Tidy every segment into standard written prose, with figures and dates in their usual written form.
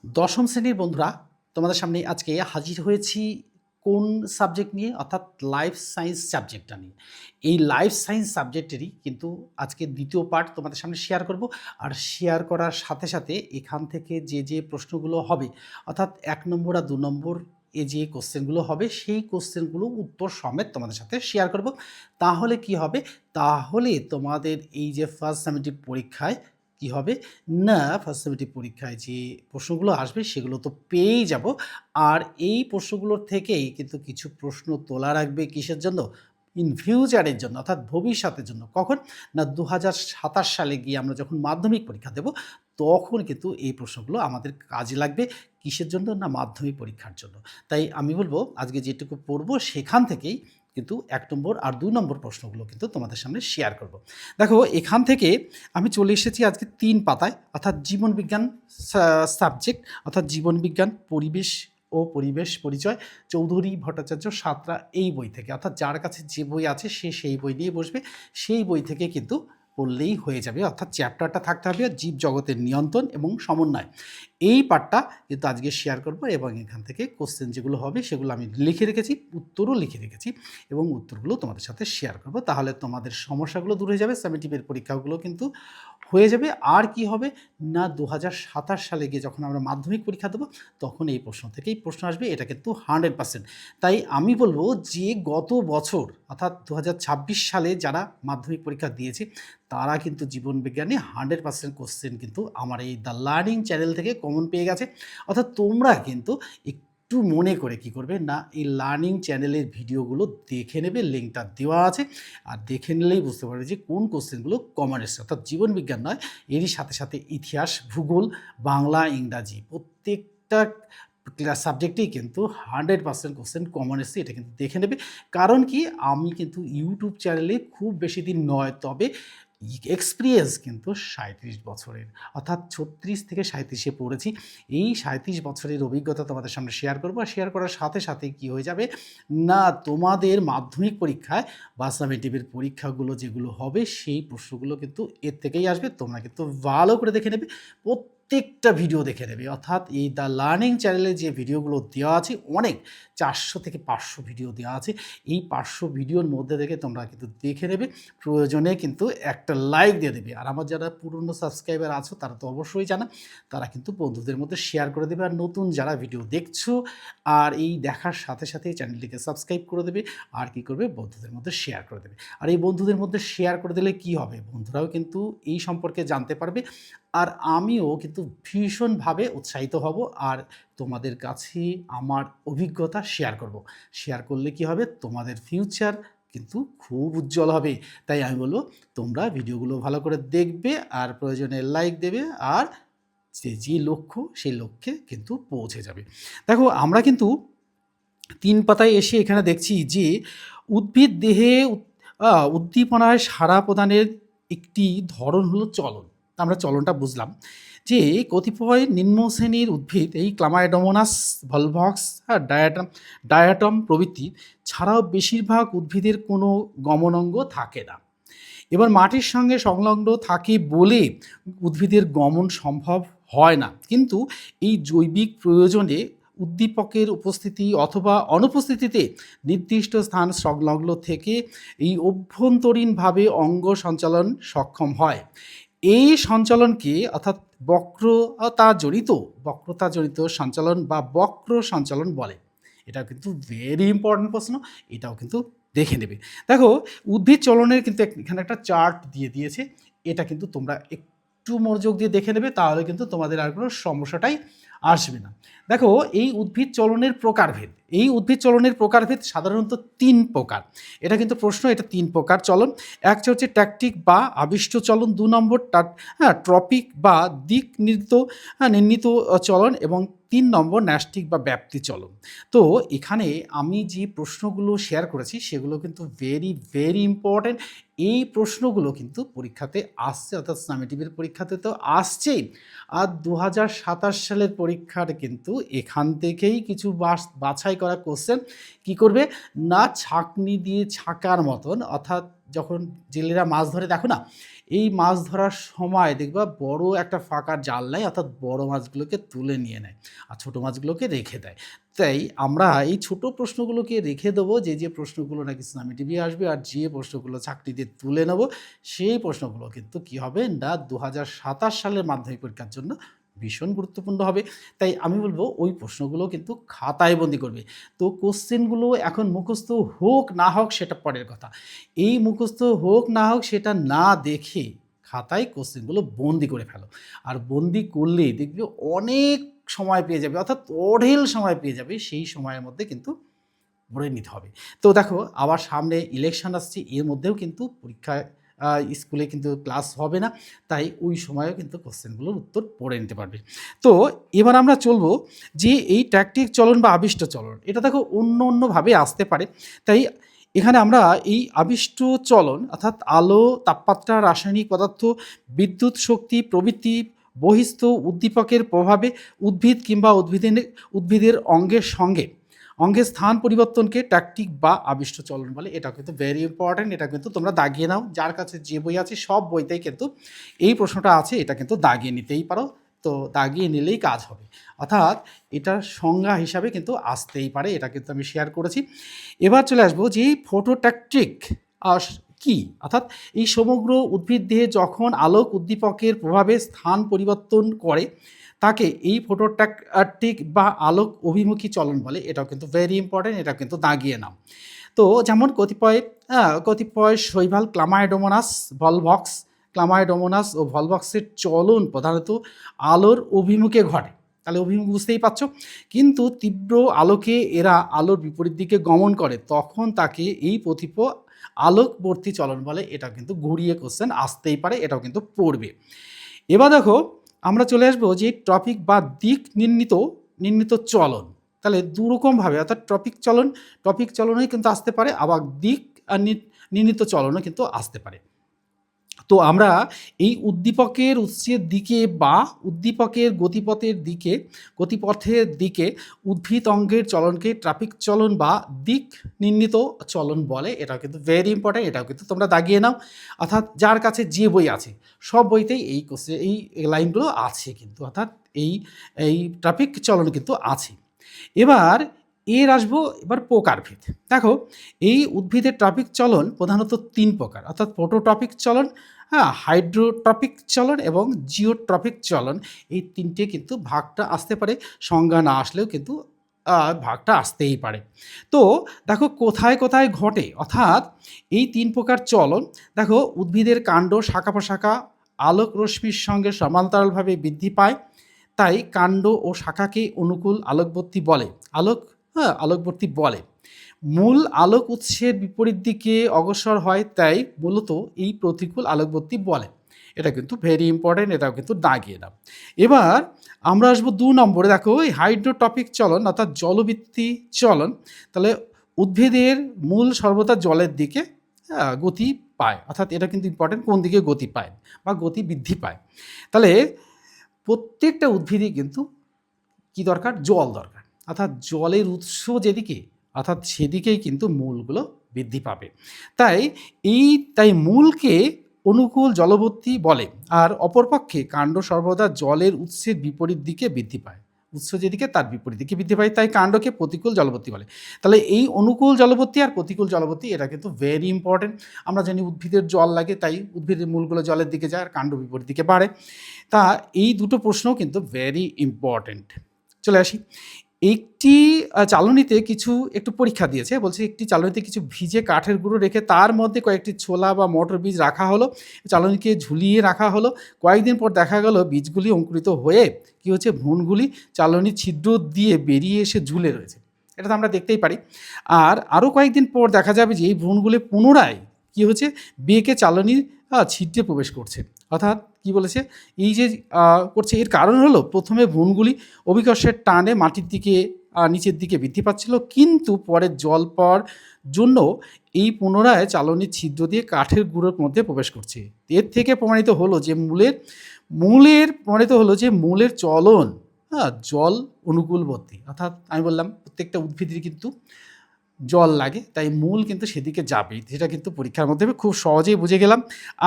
দশম শ্রেণীর বন্ধুরা, তোমাদের সামনে আজকে হাজির হয়েছি কোন সাবজেক্ট নিয়ে? অর্থাৎ লাইফ সায়েন্স সাবজেক্টটা নিয়ে। এই লাইফ সায়েন্স সাবজেক্টেরই কিন্তু আজকে দ্বিতীয় পার্ট তোমাদের সামনে শেয়ার করব। আর শেয়ার করার সাথে সাথে এখান থেকে যে প্রশ্নগুলো হবে, অর্থাৎ ১ নম্বর আর ২ নম্বর যে কোশ্চেনগুলো হবে, সেই কোশ্চেনগুলো উত্তর সমেত তোমাদের সাথে শেয়ার করব। তাহলে কি হবে? তাহলে তোমাদের এই যে ফার্স্ট সামেটিভ পরীক্ষায় কি হবে না, ফার্স্ট সেমেস্টার পরীক্ষায় যে প্রশ্নগুলো আসবে সেগুলো তো পেয়েই যাব। আর এই প্রশ্নগুলোর থেকেই কিন্তু কিছু প্রশ্ন তোলা রাখবে কিসের জন্য? ইন ফিউচারের জন্য, অর্থাৎ ভবিষ্যতের জন্য। কখন? না, ২০২৭ সালে গিয়ে আমরা যখন মাধ্যমিক পরীক্ষা দেব, তখন কিন্তু এই প্রশ্নগুলো আমাদের কাজে লাগবে। কিসের জন্য? না, মাধ্যমিক পরীক্ষার জন্য। তাই আমি বলব আজকে যেটুকু পড়ব সেখান থেকেই কিন্তু ১ নম্বর আর ২ নম্বর প্রশ্নগুলো কিন্তু তোমাদের সামনে শেয়ার করব। দেখো, এখান থেকে আমি চলে এসেছি আজকে ৩ পাতায়, অর্থাৎ জীবনবিজ্ঞান সাবজেক্ট, অর্থাৎ জীবনবিজ্ঞান, পরিবেশ ও পরিবেশ পরিচয়, চৌধুরী ভট্টাচার্য সাঁতরা, এই বই থেকে। অর্থাৎ যার কাছে যে বই আছে সে সেই বই নিয়ে বসবে, সেই বই থেকে কিন্তু পড়লেই হয়ে যাবে। অর্থাৎ চ্যাপ্টারটা থাকতে হবে জীবজগতের নিয়ন্ত্রণ এবং সমন্বয়। এই পার্টটা কিন্তু আজকে শেয়ার করব, এবং এখান থেকে কোশ্চেন যেগুলো হবে সেগুলো আমি লিখে রেখেছি, উত্তরও লিখে রেখেছি, এবং উত্তরগুলো তোমাদের সাথে শেয়ার করব। তাহলে তোমাদের সমস্যাগুলো দূর হয়ে যাবে, সামেটিভের পরীক্ষাগুলো কিন্তু হয়ে যাবে। আর কি হবে না, ২০২৭ সালে গিয়ে যখন আমরা মাধ্যমিক পরীক্ষা দেবো, তখন এই প্রশ্ন থেকেই প্রশ্ন আসবে, এটা কিন্তু 100%। তাই আমি বলবো যে গত বছর অর্থাৎ ২০২৬ সালে যারা মাধ্যমিক পরীক্ষা দিয়েছে, তারা কিন্তু জীবনবিজ্ঞানে 100% কোশ্চেন কিন্তু আমার এই দ্য লার্নিং চ্যানেল থেকে কমন পেয়ে গেছে। অর্থাৎ তোমরা কিন্তু একটু মনে করে কি করবে না, এই লার্নিং চ্যানেলের ভিডিওগুলো দেখে নেবে, লিঙ্কটা দেওয়া আছে। আর দেখে নিলেই বুঝতে পারবে যে কোন কোশ্চেনগুলো কমন এসেছে। অর্থাৎ জীবনবিজ্ঞান নয়, এরই সাথে সাথে ইতিহাস, ভূগোল, বাংলা, ইংরাজি প্রত্যেকটা সাবজেক্টেই কিন্তু 100% কোশ্চেন কমন এসেছে, এটা কিন্তু দেখে নেবে। কারণ কি, আমি কিন্তু ইউটিউব চ্যানেলে খুব বেশি দিন নয়, তবে এক্সপিরিয়েন্স কিন্তু ৩৭ বছরের, অর্থাৎ ৩৬ থেকে ৩৭-এ পড়েছি। এই ৩৭ বছরের অভিজ্ঞতা তোমাদের সামনে শেয়ার করবো। আর শেয়ার করার সাথে সাথে কি হয়ে যাবে না, তোমাদের মাধ্যমিক পরীক্ষায় বা সামেটিভের পরীক্ষাগুলো যেগুলো হবে, সেই প্রশ্নগুলো কিন্তু এর থেকেই আসবে। তোমরা কিন্তু ভালো করে দেখে নেবে, প্রত্যেকটা ভিডিও দেখে নেবে। অর্থাৎ এই দ্য লার্নিং চ্যানেলে যে ভিডিওগুলো দেওয়া আছে, অনেক ৪০০ থেকে ৫০০ ভিডিও দেওয়া আছে। এই ৫০০ ভিডিওর মধ্যে থেকে তোমরা কিন্তু দেখে নেবে, প্রয়োজনে কিন্তু একটা লাইক দিয়ে দেবে। আর আমার যারা পুরনো সাবস্ক্রাইবার আছো তারা তো অবশ্যই জানা, তারা কিন্তু বন্ধুদের মধ্যে শেয়ার করে দেবে। আর নতুন যারা ভিডিও দেখছো, আর এই দেখার সাথে সাথে চ্যানেলটিকে সাবস্ক্রাইব করে দেবে। আর কি করবে, বন্ধুদের মধ্যে শেয়ার করে দেবে। আর এই বন্ধুদের মধ্যে শেয়ার করে দিলে কি হবে, বন্ধুরাও কিন্তু এই সম্পর্কে জানতে পারবে, আর আমিও কিন্তু ভীষণভাবে উৎসাহিত হব। আর তোমাদের কাছে আমার অভিজ্ঞতা শেয়ার করব। শেয়ার করলে কি হবে, তোমাদের ফিউচার কিন্তু খুব উজ্জ্বল হবে। তাই আমি বলবো, তোমরা ভিডিওগুলো ভালো করে দেখবে, আর প্রয়োজনে লাইক দেবে, আর যে লক্ষ্য সেই লক্ষ্যে কিন্তু পৌঁছে যাবে। দেখো, আমরা কিন্তু ৩ পাতায় এসে এখানে দেখছি যে উদ্ভিদ দেহে উদ্দীপনায় সাড়া প্রদানের একটি ধরন হলো চলন। আমরা চলনটা বুঝলাম যে কতিপয় নিম্ন শ্রেণীর উদ্ভিদ, এই ক্লামাইডোমোনাস, ভলভক্স, ডায়াটম প্রভৃতি ছাড়াও বেশিরভাগ উদ্ভিদের কোনো গমনাঙ্গ থাকে না। এবার মাটির সঙ্গে সংলগ্ন থাকে বলে উদ্ভিদের গমন সম্ভব হয় না, কিন্তু এই জৈবিক প্রয়োজনে উদ্দীপকের উপস্থিতি অথবা অনুপস্থিতিতে নির্দিষ্ট স্থান সংলগ্ন থেকে এই অভ্যন্তরীণভাবে অঙ্গ সঞ্চালন সক্ষম হয়। এই সঞ্চালনকে অর্থাৎ বক্রতাজনিত সঞ্চালন বা বক্র সঞ্চালন বলে। এটা কিন্তু ভেরি ইম্পর্টেন্ট প্রশ্ন, এটাও কিন্তু দেখে নেবে। দেখো, উদ্ভিদ চলনের কিন্তু এখানে একটা চার্ট দিয়ে দিয়েছে, এটা কিন্তু তোমরা একটু মনোযোগ দিয়ে দেখে নেবে, তাহলে কিন্তু তোমাদের আর কোনো সমস্যাটাই আসবে না। দেখো, এই উদ্ভিদ চলনের প্রকারভেদ, এই উদ্ভিদ চলনের প্রকারভেদ সাধারণত ৩ প্রকার। এটা কিন্তু প্রশ্ন, এটা ৩ প্রকার চলন। একটা হচ্ছে ট্যাকটিক বা আবিষ্ট চলন, ২ নম্বর ট্রপিক বা দিক নির্ণীত চলন, এবং ৩ নম্বর ন্যাস্টিক বা ব্যাপ্তি চলন। তো এখানে আমি যে প্রশ্নগুলো শেয়ার করেছি সেগুলো কিন্তু ভেরি ইম্পর্টেন্ট। এই প্রশ্নগুলো কিন্তু পরীক্ষাতে আসছে, অর্থাৎ সামেটিভের পরীক্ষাতে তো আসছেই। আর ২০২৭ সালের পরীক্ষার কিন্তু এখান থেকেই কিছু বাছাই করা কোশ্চেন কি করবে না, ছাঁকনি দিয়ে ছাঁকার মতন, অর্থাৎ যখন জেলেরা মাছ ধরে দেখো না, এই মাছ ধরার সময় দেখবা বড় একটা ফাঁকা জাল নেয়, অর্থাৎ বড় মাছগুলোকে তুলে নিয়ে নেয় আর ছোট মাছগুলোকে রেখে দেয়। তাই আমরা এই ছোট প্রশ্নগুলোকে রেখে দেবো, যে প্রশ্নগুলো নাকি ইসলামী টিভি আসবে, আর যে প্রশ্নগুলো চাকরি দিয়ে তুলে নেব সেই প্রশ্নগুলো কিন্তু কী হবে না 2027 সালের মাধ্যমিক পরীক্ষার জন্য ভীষণ গুরুত্বপূর্ণ হবে। তাই আমি বলবো ওই প্রশ্নগুলো কিন্তু খাতায় বন্দি করবে। তো কোশ্চেনগুলো এখন মুখস্থ হোক না হোক সেটা পরের কথা। এই মুখস্থ হোক না হোক সেটা না দেখে খাতায় কোশ্চেনগুলো বন্দি করে ফেলো। আর বন্দি করলেই দেখবে অনেক সময় পেয়ে যাবে, অর্থাৎ অঢেল সময় পেয়ে যাবে। সেই সময়ের মধ্যে কিন্তু পড়ে নিতে হবে। তো দেখো আবার সামনে ইলেকশন আসছে, এর মধ্যেও কিন্তু পরীক্ষায় স্কুলে কিন্তু ক্লাস হবে না, তাই ওই সময়েও কিন্তু কোশ্চেনগুলোর উত্তর পড়ে নিতে পারবে। তো এবার আমরা চলবো যে এই ট্যাকটিক চলন বা আবিষ্ট চলন, এটা দেখো অন্য অন্যভাবে আসতে পারে। তাই এখানে আমরা এই আবিষ্ট চলন অর্থাৎ আলো, তাপমাত্রা, রাসায়নিক পদার্থ, বিদ্যুৎ শক্তি প্রভৃতি বহিস্থ উদ্দীপকের প্রভাবে উদ্ভিদ কিংবা উদ্ভিদের অঙ্গের স্থান পরিবর্তনকে ট্যাকটিক বা আবিষ্ট চলন বলে। এটা কিন্তু ভেরি ইম্পর্ট্যান্ট, এটা কিন্তু তোমরা দাগিয়ে নাও। যার কাছে যে বই আছে সব বইতেই কিন্তু এই প্রশ্নটা আছে, এটা কিন্তু দাগিয়ে নিতেই পারো। তো দাগিয়ে নিলেই কাজ হবে, অর্থাৎ এটার সংজ্ঞা হিসাবে কিন্তু আসতেই পারে, এটা কিন্তু আমি শেয়ার করেছি। এবার চলে আসবো যে ফটোট্যাকটিক কি, অর্থাৎ এই সমগ্র উদ্ভিদ দেহে যখন আলোক উদ্দীপকের প্রভাবে স্থান পরিবর্তন করে তাকে এই ফটোট্যাকটিক বা আলোক অভিমুখী চলন বলে। এটাও কিন্তু ভেরি ইম্পর্টেন্ট, এটা কিন্তু দাগিয়ে নাও। তো যেমন কতিপয় শৈবাল ক্লামাইডোমোনাস ও ভলভক্সের চলন প্রধানত আলোর অভিমুখে ঘটে। তাহলে অভিমুখ বুঝতেই পারছ। কিন্তু তীব্র আলোকে এরা আলোর বিপরীত দিকে গমন করে, তখন তাকে এই প্রতীপ আলোকবর্তী চলন বলে। এটা কিন্তু ঘুরিয়ে কোশ্চেন আসতেই পারে, এটাও কিন্তু পড়বে। এবার দেখো আমরা চলে আসবো যে টপিক বা দিক নির্ণীত চলন। তাহলে দুরকমভাবে, অর্থাৎ টপিক চলনই কিন্তু আসতে পারে, আবার দিক আর নির্ণীত চলনও কিন্তু আসতে পারে। তো আমরা এই উদ্দীপকের উৎসের দিকে বা উদ্দীপকের গতিপথের দিকে উদ্ভিদ অঙ্গের চলনকে ট্রাফিক চলন বা দিক নির্ণীত চলন বলে। এটাও কিন্তু ভেরি ইম্পর্ট্যান্ট, এটাও কিন্তু তোমরা দাগিয়ে নাও। অর্থাৎ যার কাছে যে বই আছে সব বইতেই এই লাইনগুলো আছে কিন্তু, অর্থাৎ এই ট্রাফিক চলন কিন্তু আছে। এবার প্রকারভেদ। দেখো এই উদ্ভিদের ট্রাফিক চলন প্রধানত 3 প্রকার, অর্থাৎ ফটোট্রপিক চলন, হাইড্রোট্রপিক চলন এবং জিওট্রপিক চলন। এই 3টে কিন্তু ভাগটা আসতে পারে, সংজ্ঞা না আসলেও কিন্তু ভাগটা আসতেই পারে। তো দেখো কোথায় কোথায় ঘটে, অর্থাৎ এই 3 প্রকার চলন দেখো উদ্ভিদের কাণ্ড শাখা প্রশাখা আলোক রশ্মির সঙ্গে সমান্তরালভাবে বৃদ্ধি পায়, তাই কাণ্ড ও শাখাকে অনুকূল আলোকবর্তী বলে। মূল আলোক উৎসের বিপরীত দিকে অগ্রসর হয়, তাই মূলত এই প্রতিকূল আলোকবর্তী বলে। এটা কিন্তু ভেরি ইম্পর্টেন্ট, এটাও কিন্তু দাগিয়ে দাও। এবার আমরা আসবো 2 নম্বরে। দেখো এই হাইড্রোটপিক চলন অর্থাৎ জলবৃত্তি চলন। তাহলে উদ্ভিদের মূল সর্বদা জলের দিকে গতি পায়, অর্থাৎ এটা কিন্তু ইম্পর্টেন্ট, কোন দিকে গতি পায় বা গতি বৃদ্ধি পায়। তাহলে প্রত্যেকটা উদ্ভিদই কিন্তু কি দরকার, জল দরকার, অর্থাৎ জলের উৎস যেদিকে অর্থাৎ সেদিকেই কিন্তু মূলগুলো বৃদ্ধি পাবে। তাই মূলকে অনুকূল জলবর্তী বলে, আর অপরপক্ষে কাণ্ড সর্বদা জলের উৎসের বিপরীত দিকে বৃদ্ধি পায়। উৎস যেদিকে তার বিপরীত দিকে বৃদ্ধি পায়, তাই কাণ্ডকে প্রতিকূল জলবর্তী বলে। তাহলে এই অনুকূল জলবর্তী আর প্রতিকূল জলবর্তী এটা কিন্তু ভেরি ইম্পর্টেন্ট। আমরা জানি উদ্ভিদের জল লাগে, তাই উদ্ভিদের মূলগুলো জলের দিকে যায় আর কাণ্ড বিপরীত দিকে বাড়ে। তা এই দুটো প্রশ্নও কিন্তু ভেরি ইম্পর্টেন্ট। চলে আসি, একটি চালনীতে একটু পরীক্ষা দিয়েছে, বলছে একটি চালনীতে কিছু ভিজে কাঠের গুঁড়ো রেখে তার মধ্যে কয়েকটি ছোলা বা মটর বীজ রাখা হলো, চালনীকে ঝুলিয়ে রাখা হলো। কয়েকদিন পর দেখা গেল বীজগুলি অঙ্কুরিত হয়ে কি হচ্ছে, ভ্রূণগুলি চালনীর ছিদ্র দিয়ে বেরিয়ে এসে ঝুলে রয়েছে। এটা তো আমরা দেখতেই পারি। আরও কয়েকদিন পর দেখা যাবে যে এই ভ্রূণগুলি পুনরায় কি হচ্ছে, বেঁকে চালনীর ছিদ্রে প্রবেশ করছে। অর্থাৎ কি বলেছে, এই যে করছে এর কারণ হলো প্রথমে ভ্রূণগুলি অভিকর্ষের টানে মাটির দিকে নিচের দিকে বৃদ্ধি পাচ্ছিল, কিন্তু পরে জল পাওয়ার জন্য এই পুনরায় চালনীর ছিদ্র দিয়ে কাঠের গুঁড়োর মধ্যে প্রবেশ করছে। এর থেকে প্রমাণিত হলো যে মূলের চলন জল অনুকূলবর্তী। অর্থাৎ আমি বললাম প্রত্যেকটা উদ্ভিদের কিন্তু জল লাগে, তাই মূল কিন্তু সেদিকে যাবেই, যেটা কিন্তু পরীক্ষার মধ্যে খুব সহজেই বুঝে গেলাম।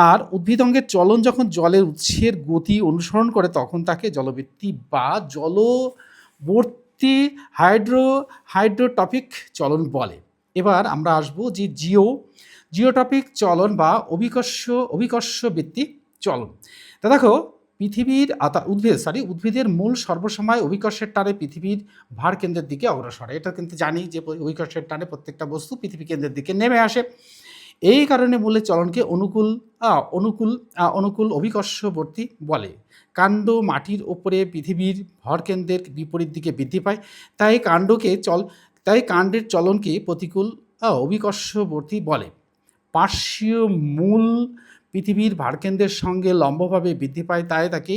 আর উদ্ভিদ অঙ্গের চলন যখন জলের উৎসের গতি অনুসরণ করে তখন তাকে জলবৃত্তি বা জলবর্তী হাইড্রোটপিক চলন বলে। এবার আমরা আসবো যে জিওটপিক চলন বা অভিকর্ষবৃত্তি চলন। তা দেখো, পৃথিবীর উদ্ভিদের মূল সর্বসময় অভিকর্ষের টানে পৃথিবীর ভার কেন্দ্রের দিকে অগ্রসর। এটা কিন্তু জানি যে অভিকর্ষের টানে প্রত্যেকটা বস্তু পৃথিবী কেন্দ্রের দিকে নেমে আসে। এই কারণে মূলের চলনকে অনুকূল অভিকর্ষবর্তী বলে। কাণ্ড মাটির ওপরে পৃথিবীর ভরকেন্দ্রের বিপরীত দিকে বৃদ্ধি পায়, তাই কাণ্ডের চলনকে প্রতিকূল অভিকর্ষবর্তী বলে। পার্শ্বীয় মূল পৃথিবীর ভারকেন্দ্রের সঙ্গে লম্বভাবে বৃদ্ধি পায়, তাই তাকে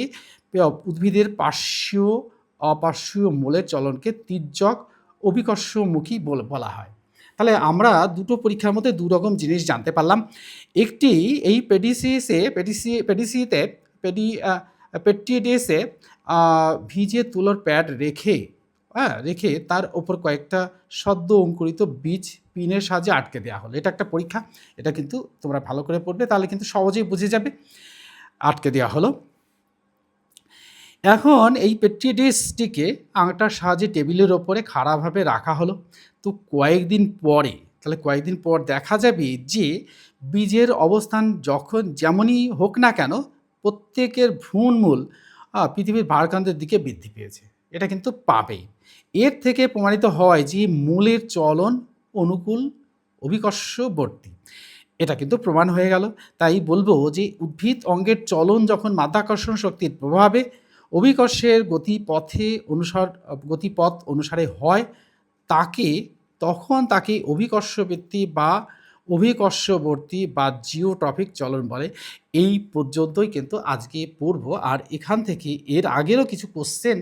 উদ্ভিদের অপার্শ্বীয় মূলের চলনকে তির্যক অভিকর্ষমুখী বলা হয়। তাহলে আমরা দুটো পরীক্ষার মধ্যে দু রকম জিনিস জানতে পারলাম। একটি এই পেট্রিডেসে ভিজে তুলোর প্যাড রেখে তার ওপর কয়েকটা সদ্য অঙ্কুরিত বীজ পিনের সাহায্যে আটকে দেওয়া হলো। এটা একটা পরীক্ষা, এটা কিন্তু তোমরা ভালো করে পড়বে, তাহলে কিন্তু সহজেই বুঝে যাবে। আটকে দেওয়া হলো। এখন এই পেট্রিডিসটিকে আংটার সাহায্যে টেবিলের ওপরে খাড়াভাবে রাখা হলো। তো কয়েকদিন পর দেখা যাবে যে বীজের অবস্থান যেমনই হোক না কেন, প্রত্যেকের ভ্রূণমূল পৃথিবীর ভারকেন্দ্রের দিকে বৃদ্ধি পেয়েছে। এটা কিন্তু পাবেই। এর থেকে প্রমাণিত হয় যে মূলের চলন অনুকূল অভিকর্ষবর্তী। এটা কিন্তু প্রমাণ হয়ে গেল। তাই বলবো যে উদ্ভিদ অঙ্গের চলন যখন মাধ্যাকর্ষণ শক্তির প্রভাবে অভিকর্ষের গতিপথ অনুসারে হয়, তখন তাকে অভিকর্ষবর্তী বা জিওট্রপিক চলন বলে। এই পর্যন্তই কিন্তু আজকে পড়ব। আর এখান থেকে এর আগেরও কিছু কোশ্চেন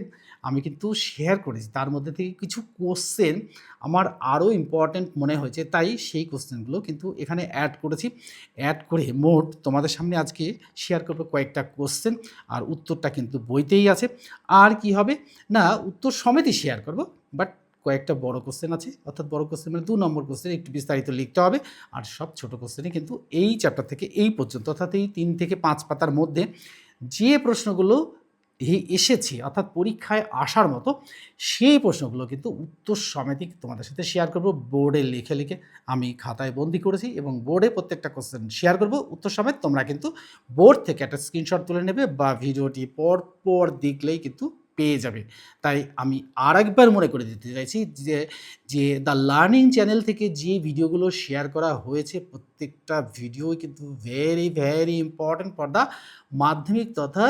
আমি কিন্তু শেয়ার করেছি, তার মধ্যে থেকে কিছু কোশ্চেন আমার আরও ইম্পর্ট্যান্ট মনে হয়েছে, তাই সেই কোশ্চেনগুলো কিন্তু এখানে অ্যাড করে মোট তোমাদের সামনে আজকে শেয়ার করবো কয়েকটা কোশ্চেন। আর উত্তরটা কিন্তু বইতেই আছে। আর কি হবে না, উত্তর সমেতই শেয়ার করব, বাট কয়েকটা বড় কোশ্চেন আছে, অর্থাৎ বড় কোশ্চেন মানে 2 নম্বর কোশ্চেন, একটু বিস্তারিত লিখতে হবে। আর সব ছোট কোশ্চেনে কিন্তু এই চ্যাপ্টার থেকে এই পর্যন্ত, অর্থাৎ এই 3 থেকে 5 পাতার মধ্যে যে প্রশ্নগুলো এসেছে, অর্থাৎ পরীক্ষায় আসার মতো, সেই প্রশ্নগুলো কিন্তু উত্তর সমেত তোমাদের সাথে শেয়ার করব। বোর্ডে লিখে আমি খাতায় বন্দি করেছি এবং বোর্ডে প্রত্যেকটা কোশ্চেন শেয়ার করব উত্তর সমেত। তোমরা কিন্তু বোর্ড থেকে একটা স্ক্রিনশট তুলে নেবে বা ভিডিওটি পর দেখলেই কিন্তু পেয়ে যাবে। তাই আমি আরেকবার মনে করে দিতে চাইছি যে দ্য লার্নিং চ্যানেল থেকে যে ভিডিওগুলো শেয়ার করা হয়েছে, প্রত্যেকটা ভিডিওই কিন্তু ভেরি ইম্পর্ট্যান্ট ফর দ্য মাধ্যমিক তথা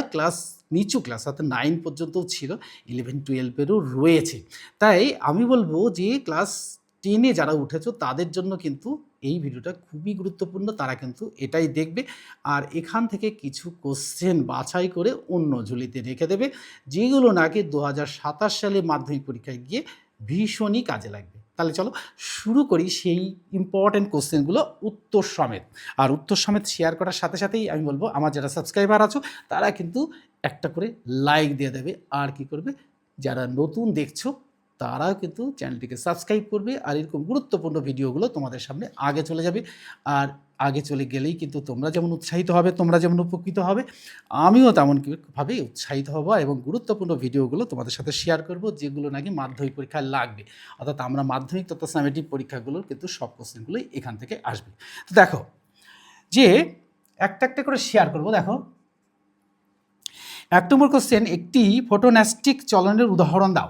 নিচু ক্লাস, অর্থাৎ 9 পর্যন্তও ছিল, 11-12-এরও রয়েছে। তাই আমি বলবো যে ক্লাস 10-এ যারা উঠেছো তাদের জন্য কিন্তু এই ভিডিওটা খুবই গুরুত্বপূর্ণ, তারা কিন্তু এটাই দেখবে। আর এখান থেকে কিছু কোশ্চেন বাছাই করে অন্য ঝুলিতে রেখে দেবে, যেগুলো নাকি 2027 সালে মাধ্যমিক পরীক্ষায় গিয়ে ভীষণই কাজে লাগবে। তাহলে চলো শুরু করি সেই ইম্পর্ট্যান্ট কোশ্চেনগুলো উত্তর সমেত। আর উত্তর সমেত শেয়ার করার সাথে সাথেই আমি বলবো, আমার যারা সাবস্ক্রাইবার আছো তারা কিন্তু একটা করে লাইক দিয়ে দেবে। আর কি করবে, যারা নতুন দেখছো তারাও কিন্তু চ্যানেলটিকে সাবস্ক্রাইব করবে। আর এরকম গুরুত্বপূর্ণ ভিডিওগুলো তোমাদের সামনে আগে চলে যাবে। আর আগে চলে গেলেই কিন্তু তোমরা যেমন উৎসাহিত হবে, তোমরা যেমন উপকৃত হবে, আমিও তেমনভাবে উৎসাহিত হব এবং গুরুত্বপূর্ণ ভিডিওগুলো তোমাদের সাথে শেয়ার করব, যেগুলো নাকি মাধ্যমিক পরীক্ষায় লাগবে। অর্থাৎ আমরা মাধ্যমিক তথা সামেটিক পরীক্ষাগুলোর কিন্তু সব কোশ্চেনগুলোই এখান থেকে আসবে। তো দেখো যে একটা করে শেয়ার করব। দেখো 1 নম্বর কোশ্চেন, একটি ফোটোন্যাস্টিক চলনের উদাহরণ দাও।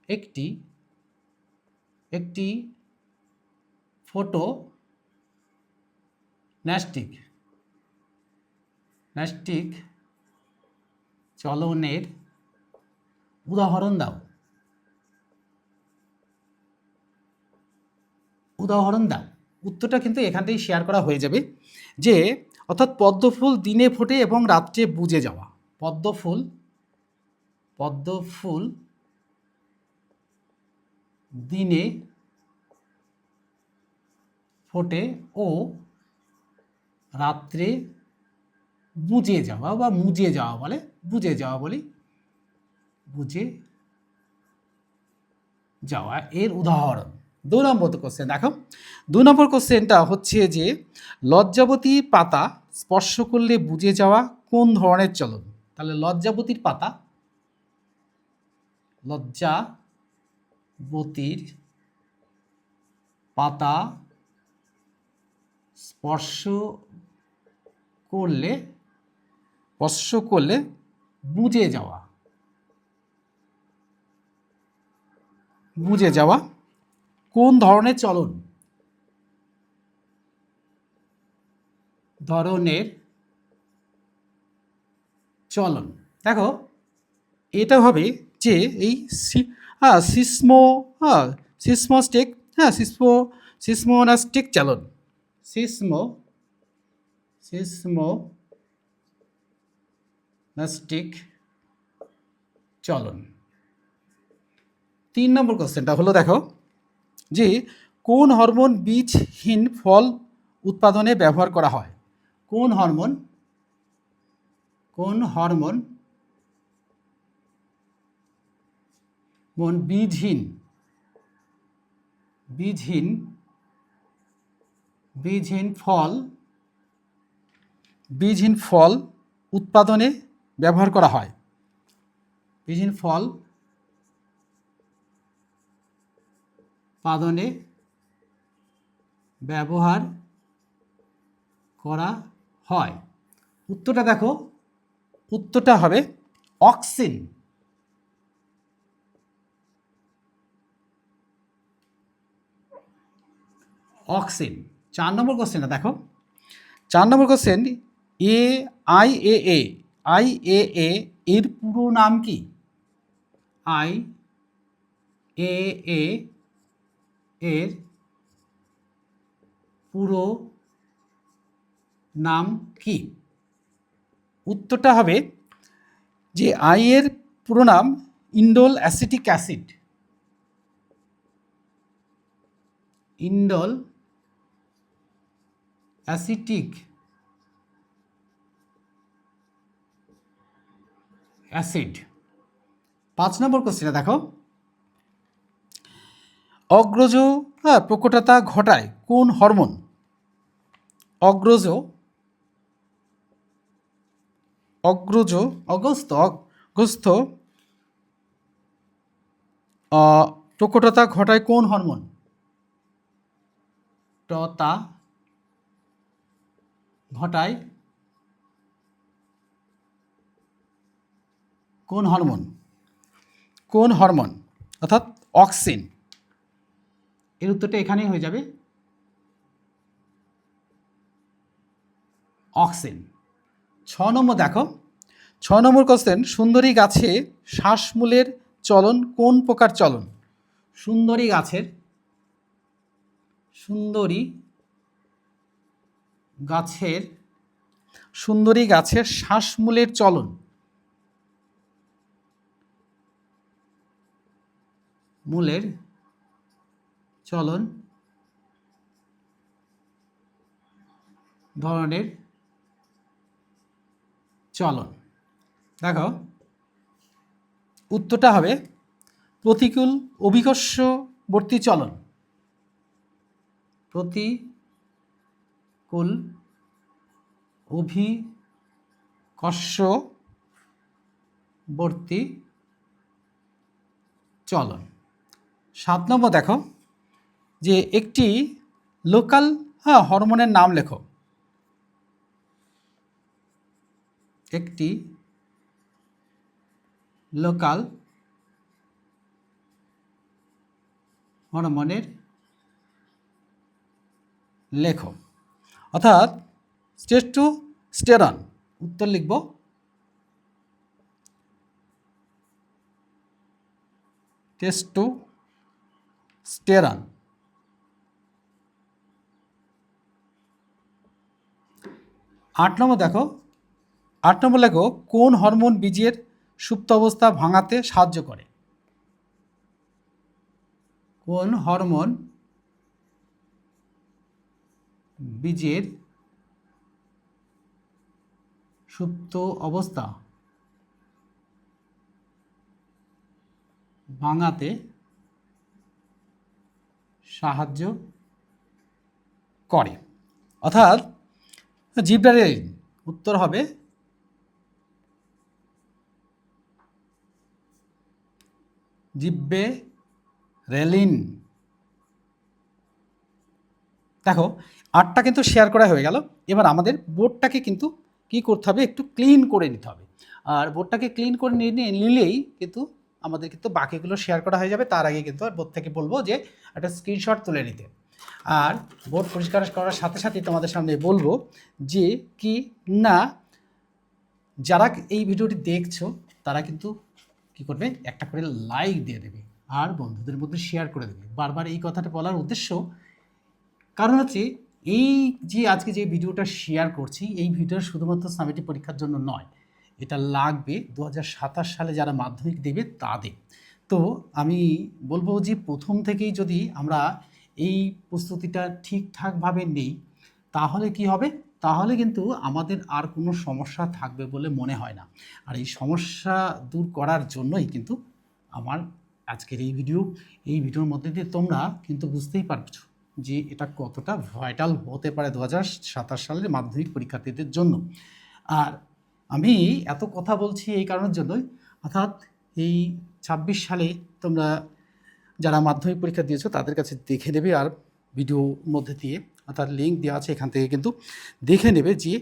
একটি ফোটোন্যাস্টিক চলনের উদাহরণ দাও। উত্তরটা কিন্তু এখান থেকেই শেয়ার করা হয়ে যাবে। যে অর্থাৎ পদ্মফুল দিনে ফোটে এবং রাত্রে বুজে যাওয়া। পদ্মফুল দিনে ফোটে ও রাত্রে বুজে যাওয়া বা মুজে যাওয়া বলে, বুজে যাওয়া এর উদাহরণ 2 নম্বর কোশ্চেন দেখো, 2 নম্বর কোশ্চেনটা হচ্ছে যে লজ্জাবতী পাতা স্পর্শ করলে বুঝে যাওয়া কোন ধরনের চলন। তাহলে লজ্জাবতীর পাতা স্পর্শ করলে বুঝে যাওয়া কোন ধরনের চলন। দেখো এটা হবে যে এই সিসমোস্টিক সিসমোনাস্টিক চলন, সিসমোনাস্টিক চলন। 3 নম্বর কোশ্চেনটা হলো দেখো যে কোন হরমোন বীজহীন ফল উৎপাদনে ব্যবহার করা হয়। কোন হরমোন বীজহীন ফল উৎপাদনে ব্যবহার করা হয়। বীজহীন ফল উৎপাদনে ব্যবহার করা হয়। উত্তরটা দেখো, উত্তরটা হবে অক্সিন। 4 নম্বর কোশ্চেনটা দেখো, 4 নম্বর কোশ্চেন আইএএ এর পুরো নাম কি। আইএএ এর পুরো নাম কি। উত্তরটা হবে যে এর পুরো নাম ইন্ডোল অ্যাসিটিক অ্যাসিড। 5 নম্বর কোশ্চেনটা দেখো, অগ্রজ প্রকটতা ঘটায় কোন হরমোন। অগ্রজ প্রকটতা ঘটায় কোন হরমোন। কোন হরমোন অর্থাৎ অক্সিন। এর উত্তরটা এখানেই হয়ে যাবে অক্সিন। 6 নম্বর দেখো, 6 নম্বর কোশ্চেন সুন্দরী গাছে শ্বাসমূলের চলন কোন প্রকার চলন। সুন্দরী গাছের শ্বাসমূলের চলন ধরনের চলন। দেখো উত্তরটা হবে প্রতিকূল অভিকর্ষবর্তী চলন। প্রতিকূল অভিকর্ষবর্তী চলন। 7 নম্বর দেখো যে একটি লোকাল হরমোনের নাম লেখো। একটি লোকাল হরমোনের লেখো, অর্থাৎ টেস্টোস্টেরন। উত্তর লিখব টেস্টোস্টেরন। 8 নম্বর দেখো, 8 নম্বর লেখো কোন হরমোন বীজের সুপ্ত অবস্থা ভাঙাতে সাহায্য করে। কোন হরমোন বীজের সুপ্ত অবস্থা ভাঙাতে সাহায্য করে। অর্থাৎ জিব্রারেলিন উত্তর হবে জিব্বেরেলিন। দেখো 8টা কিন্তু শেয়ার করা হয়ে গেল। এবার আমাদের বোর্ডটাকে কিন্তু কি করতে হবে, একটু ক্লিন করে নিতে হবে। আর বোর্ডটাকে ক্লিন করে নিলেই কিন্তু আমাদের কিন্তু বাকিগুলো শেয়ার করা হয়ে যাবে। তার আগে কিন্তু বোর্ড থেকে বলবো যে একটা স্ক্রিনশট তুলে নিতে। আর বোর্ড পরিষ্কার করার সাথে সাথে তোমাদের সামনে বলবো যে কি না, যারা এই ভিডিওটি দেখছো তারা কিন্তু কি করবে, একটা করে লাইক দিয়ে দেবে আর বন্ধুদের মধ্যে শেয়ার করে দেবে। বারবার এই কথাটা বলার উদ্দেশ্য কারণ হচ্ছে এই যে আজকে যে ভিডিওটা শেয়ার করছি, এই ভিডিও শুধুমাত্র সামেটিক পরীক্ষার জন্য নয়, এটা লাগবে 2027 সালে যারা মাধ্যমিক দেবে তাদের। তো আমি বলবো যে প্রথম থেকেই যদি আমরা এই প্রস্তুতিটা ঠিকঠাকভাবে নেই তাহলে কি হবে, তাহলে কিন্তু আমাদের আর কোনো সমস্যা থাকবে বলে মনে হয় না। আর এই সমস্যা দূর করার জন্যই কিন্তু আমার আজকের এই ভিডিওর মধ্যে দিয়ে তোমরা কিন্তু বুঝতেই পারছো যে এটা কতটা ভাইটাল হতে পারে 2027 সালের মাধ্যমিক পরীক্ষার্থীদের জন্য। আর আমি এত কথা বলছি এই কারণের জন্যই, অর্থাৎ এই 26 সালে তোমরা যারা মাধ্যমিক পরীক্ষা দিয়েছো তাদের কাছে দেখে নেবে, আর ভিডিওর মধ্যে দিয়ে অর্থাৎ লিঙ্ক দেওয়া আছে, এখান থেকে কিন্তু দেখে নেবে যে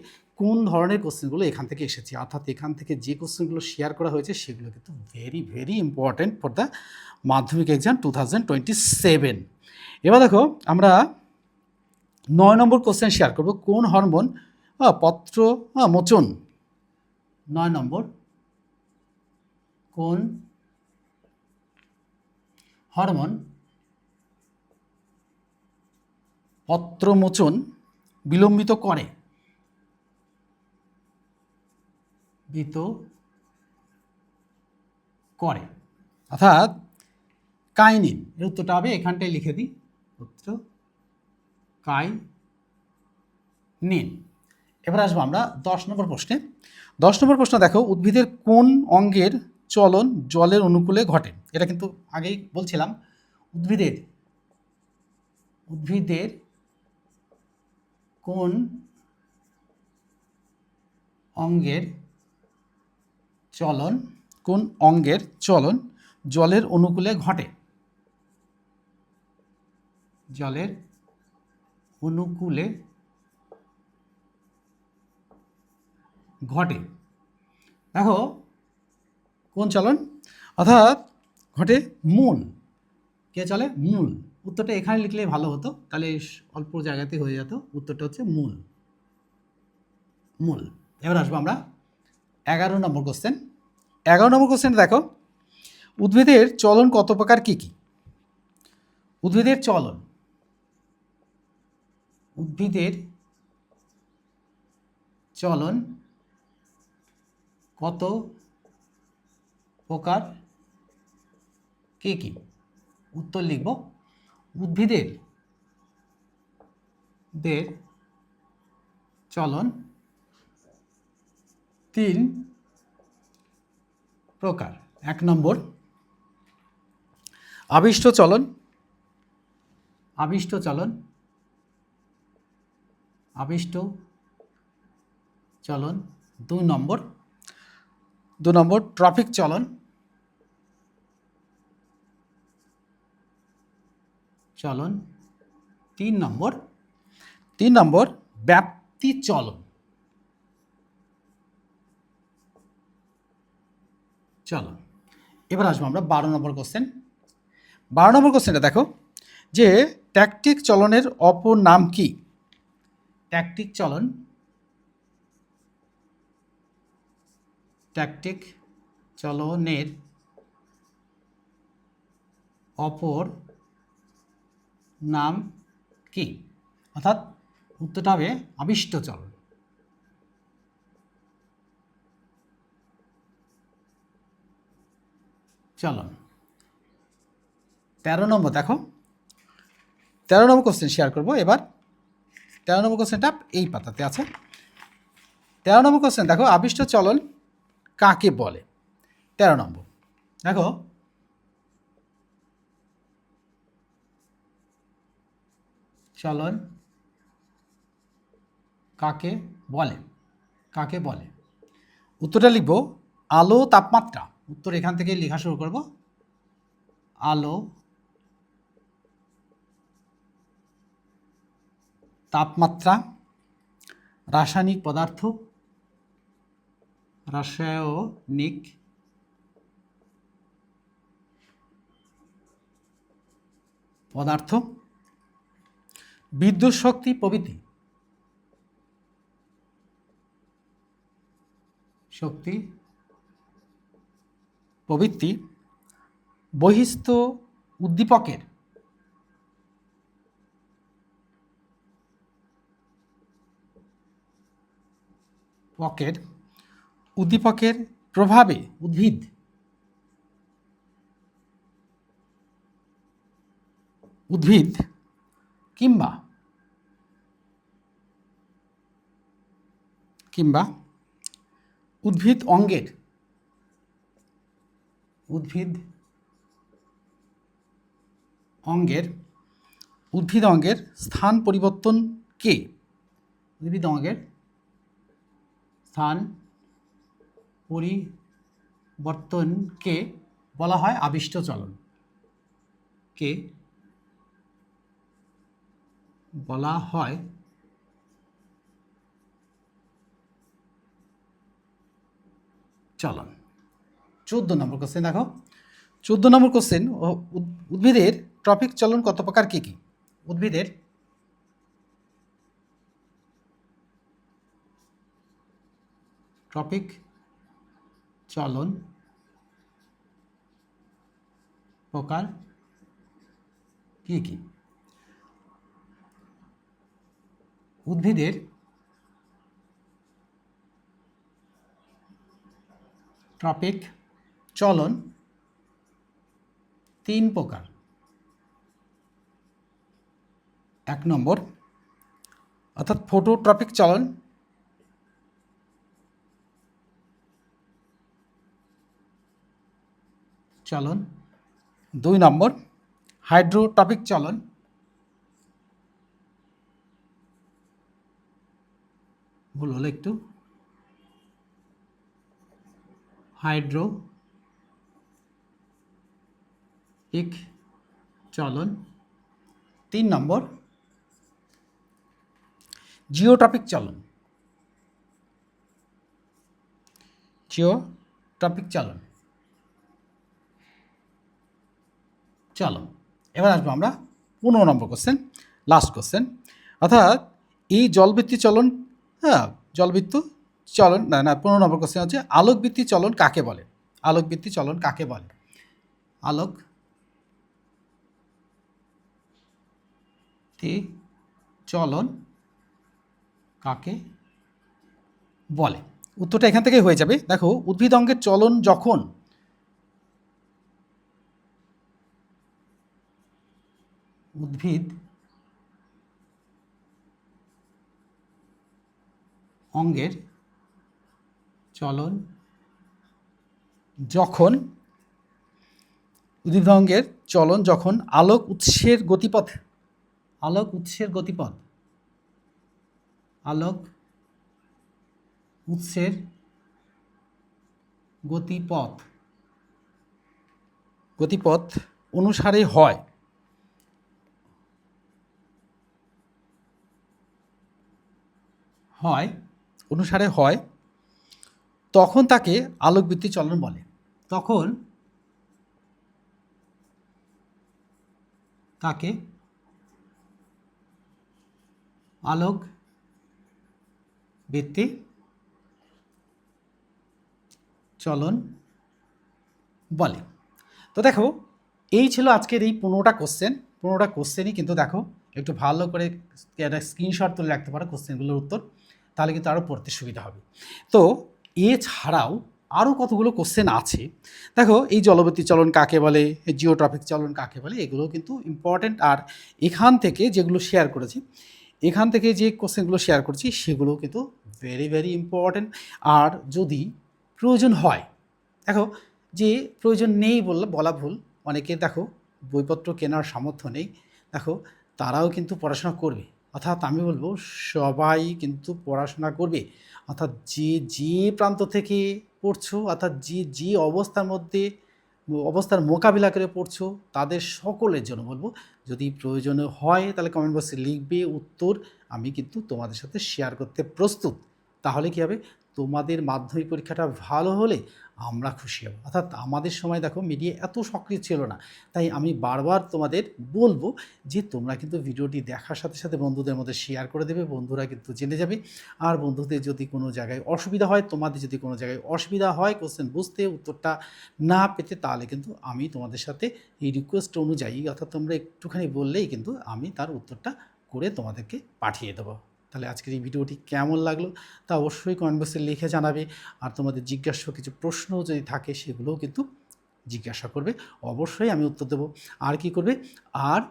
কোন ধরনের কোশ্চেনগুলো এখান থেকে এসেছে। অর্থাৎ এখান থেকে যে কোশ্চেনগুলো শেয়ার করা হয়েছে সেগুলো কিন্তু very very important for the মাধ্যমিক এক্সাম 2027। এবার দেখো আমরা 9 নম্বর কোশ্চেন শেয়ার করব। কোন হরমোন পত্র মোচন, 9 নম্বর, কোন হরমোন পত্রমোচন বিলম্বিত করে, অর্থাৎ কাইনিন। এর উত্তরটা হবে, এখানটায় লিখে দিই উত্তর কাইনিন। এবার আসবো আমরা 10 নম্বর প্রশ্নে। 10 নম্বর প্রশ্ন দেখো, উদ্ভিদের কোন অঙ্গের চলন জলের অনুকূলে ঘটে? এটা কিন্তু আগেই বলছিলাম, উদ্ভিদের কোন অঙ্গের চলন জলের অনুকূলে ঘটে, জলের অনুকূলে ঘটে। দেখো কোন চলন, অর্থাৎ ঘটে মূল। কে চলে? মূল। উত্তরটা এখানে লিখলে ভালো হতো, তাহলে অল্প জায়গাতে হয়ে যেত। উত্তরটা হচ্ছে মূল। এবার আসবো আমরা 11 নম্বর কোশ্চেন। 11 নম্বর কোশ্চেন দেখো, উদ্ভিদের চলন কত প্রকার, কি কি? উদ্ভিদের চলন কত প্রকার, কি কি? উত্তর লিখব, উদ্ভিদের চলন 3 প্রকার। 1 নম্বর আবিষ্ট চলন, 2 নম্বর ট্রফিক চলন, 3 নম্বর ব্যাপ্তি চলন। এবার আসবো আমরা 12 নম্বর কোশ্চেন। 12 নম্বর কোশ্চেনটা দেখো, যে ট্যাকটিক চলনের অপর নাম কি? ট্যাকটিক চলনের অপর নাম কি? অর্থাৎ উত্তরটা হবে আবিষ্ট চলন। চলন 13 নম্বর দেখো, 13 নম্বর কোশ্চেন শেয়ার করবো। এবার 13 নম্বর কোশ্চেনটা এই পাতাতে আছে। 13 নম্বর কোশ্চেন দেখো, আবিষ্ট চলন কাকে বলে? 13 নম্বর দেখো, চলন কাকে বলে? কাকে বলে? উত্তরটা লিখব আলো তাপমাত্রা। উত্তর এখান থেকে লেখা শুরু করব। আলো তাপমাত্রা রাসায়নিক পদার্থ, রাসায়নিক পদার্থ, বিদ্যুৎ শক্তি প্রভৃতি, শক্তি প্রভৃতি বহিস্থ উদ্দীপকের উদ্দীপকের প্রভাবে উদ্ভিদ কিংবা উদ্ভিদ অঙ্গের স্থান পরিবর্তনকে বলা হয় আবিষ্ট চলন। বলা হয় চলন। 14 নম্বর কোশ্চেন দেখো। 14 নম্বর কোশ্চেন, উদ্ভিদের ট্রপিক চলন কত প্রকার, কি কি? উদ্ভিদের ট্রপিক চলন প্রকার কি কি? উদ্ভিদের ট্রপিক চলন 3 প্রকার। 1 নম্বর অর্থাৎ ফটোট্রপিক চলন, 2 নম্বর হাইড্রোট্রপিক চলন, ভুল হলো একটু, হাইড্রোপিক চলন, 3 নম্বর জিওট্রপিক চলন। এবার আসবো আমরা 15 নম্বর কোশ্চেন, লাস্ট কোশ্চেন। অর্থাৎ এই জলবৃত্তি চলন, জলবৃত্ত চলন না 15 নম্বর কোশ্চেন হচ্ছে আলোকবৃত্তি চলন কাকে বলে? আলোকবৃত্তি চলন কাকে বলে? চলন কাকে বলে? উত্তরটা এখান থেকে হয়ে যাবে। দেখো, উদ্ভিদ অঙ্গের চলন যখন উদ্ভিদ অঙ্গের চলন যখন আলোক উৎসের গতিপথ অনুসারে হয়, তখন তাকে আলোকবৃত্তি চলন বলে। তখন তাকে আলোকবৃত্তি চলন বলে। তো দেখো, এই ছিল আজকের এই 15টা কোশ্চেনই কিন্তু দেখো একটু ভালো করে একটা স্ক্রিনশট তুলে রাখতে পারো কোশ্চেনগুলোর উত্তর, তাহলে কিন্তু আরও পড়তে সুবিধা হবে। তো এছাড়াও আরও কতগুলো কোশ্চেন আছে। দেখো, এই জলবৃত্তি চলন কাকে বলে, জিওট্রপিক চলন কাকে বলে, এগুলো কিন্তু ইম্পর্টেন্ট। আর এখান থেকে যে কোশ্চেনগুলো শেয়ার করছি সেগুলো কিন্তু ভেরি ভেরি ইম্পর্টেন্ট। আর যদি প্রয়োজন হয়, দেখো, যে প্রয়োজন নেই বলা ভুল, অনেকে দেখো বইপত্র কেনার সামর্থ্য নেই, দেখো তারাও কিন্তু পড়াশোনা করবে। অর্থাৎ আমি বলব সবাই কিন্তু পড়াশোনা করবে। অর্থাৎ যে প্রান্ত থেকে পড়ছো, অর্থাৎ যে অবস্থার মোকাবিলা করে পড়ছো, তাদের সকলের জন্য বলব, যদি প্রয়োজন হয় তাহলে কমেন্ট বক্সে লিখবে উত্তর, আমি কিন্তু তোমাদের সাথে শেয়ার করতে প্রস্তুত। তাহলে কী হবে, তোমাদের মাধ্যমিক পরীক্ষাটা ভালো হলে আমরা খুশি হব। অর্থাৎ আমাদের সময় দেখো মিডিয়া এত সক্রিয় ছিল না, তাই আমি বারবার তোমাদের বলবো যে তোমরা কিন্তু ভিডিওটি দেখার সাথে সাথে বন্ধুদের মধ্যে শেয়ার করে দেবে, বন্ধুরা কিন্তু জেনে যাবে। আর বন্ধুদের যদি কোনো জায়গায় অসুবিধা হয়, তোমাদের যদি কোনো জায়গায় অসুবিধা হয় কোশ্চেন বুঝতে, উত্তরটা না পেতে, তাহলে কিন্তু আমি তোমাদের সাথে এই রিকোয়েস্ট অনুযায়ী, অর্থাৎ তোমরা একটুখানি বললেই কিন্তু আমি তার উত্তরটা করে তোমাদেরকে পাঠিয়ে দেবো। তাহলে আজকের এই ভিডিওটি কেমন লাগলো তা অবশ্যই কমেন্ট বক্সে লিখে জানাবে। আর তোমাদের জিজ্ঞাসা কিছু প্রশ্ন যদি থাকে সেগুলোও কিন্তু জিজ্ঞাসা করবে, অবশ্যই আমি উত্তর দেবো। আর কি করবে, আর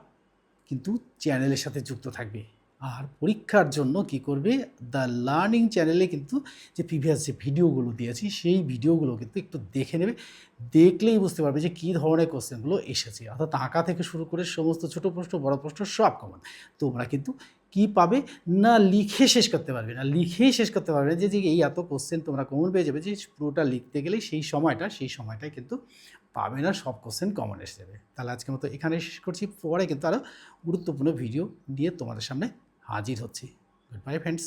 কিন্তু চ্যানেলের সাথে যুক্ত থাকবে। আর পরীক্ষার জন্য কি করবে, দ্য লার্নিং চ্যানেলে কিন্তু যে প্রিভিয়াস যে ভিডিওগুলো দিয়েছি সেই ভিডিওগুলো কিন্তু একটু দেখে নেবে, দেখলেই বুঝতে পারবে যে কী ধরনের কোশ্চেনগুলো এসেছে। অর্থাৎ আঁকা থেকে শুরু করে সমস্ত ছোটো প্রশ্ন বড় প্রশ্ন সব কমন। তোমরা কিন্তু কি পাবে না, লিখে শেষ করতে পারবে না, লিখেই শেষ করতে পারবে না যে এই এত কোশ্চেন তোমরা কমন পেয়ে যাবে, যে পুরোটা লিখতে গেলে সেই সময়টায় কিন্তু পাবে না, সব কোশ্চেন কমন এসে যাবে। তাহলে আজকের মতো এখানে শেষ করছি, পরে কিন্তু আরও গুরুত্বপূর্ণ ভিডিও নিয়ে তোমাদের সামনে হাজির হচ্ছি। Good bye friends.